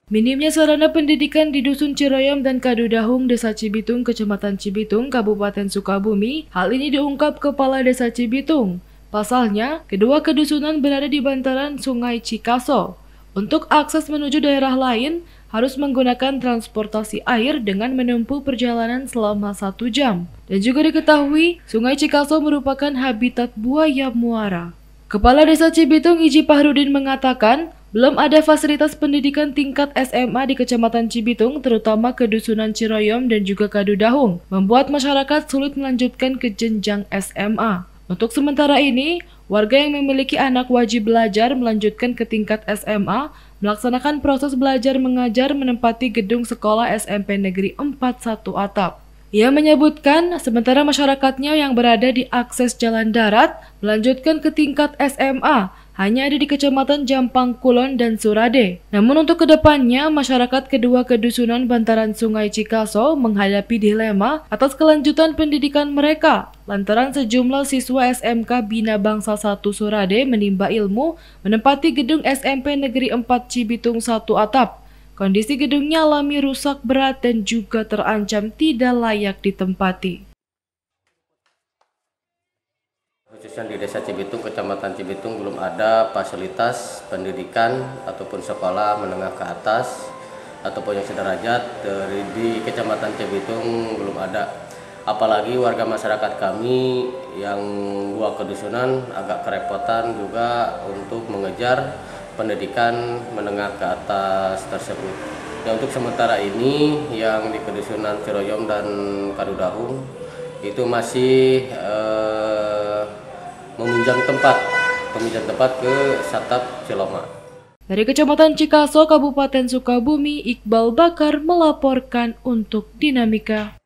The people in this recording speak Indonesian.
Minimnya sarana pendidikan di Dusun Ciroyom dan Kadudahung, Desa Cibitung, Kecamatan Cibitung, Kabupaten Sukabumi. Hal ini diungkap Kepala Desa Cibitung. Pasalnya, kedua kedusunan berada di bantaran Sungai Cikaso. Untuk akses menuju daerah lain, harus menggunakan transportasi air dengan menempuh perjalanan selama 1 jam. Dan juga diketahui, Sungai Cikaso merupakan habitat buaya muara. Kepala Desa Cibitung Iji Pahrudin mengatakan, belum ada fasilitas pendidikan tingkat SMA di Kecamatan Cibitung, terutama kedusunan Ciroyom dan juga Kadudahung, membuat masyarakat sulit melanjutkan ke jenjang SMA. Untuk sementara ini, warga yang memiliki anak wajib belajar melanjutkan ke tingkat SMA, melaksanakan proses belajar mengajar menempati gedung sekolah SMP Negeri 41 Atap. Ia menyebutkan, sementara masyarakatnya yang berada di akses jalan darat melanjutkan ke tingkat SMA, hanya ada di Kecamatan Jampang Kulon dan Surade. Namun untuk kedepannya, masyarakat kedua kedusunan bantaran Sungai Cikaso menghadapi dilema atas kelanjutan pendidikan mereka, lantaran sejumlah siswa SMK Bina Bangsa 1 Surade menimba ilmu menempati gedung SMP Negeri 4 Cibitung 1 Atap. Kondisi gedungnya alami rusak berat dan juga terancam tidak layak ditempati. Khususnya di Desa Cibitung, Kecamatan Cibitung belum ada fasilitas pendidikan ataupun sekolah menengah ke atas ataupun yang sederajat. Di Kecamatan Cibitung belum ada. Apalagi warga masyarakat kami yang dua kedusunan agak kerepotan juga untuk mengejar pendidikan menengah ke atas tersebut. Dan untuk sementara ini yang di kedusunan Ciroyom dan Kadudahung itu masih meminjam tempat ke Satap Ciloma. Dari Kecamatan Cikaso, Kabupaten Sukabumi, Iqbal Bakar melaporkan untuk Dinamika.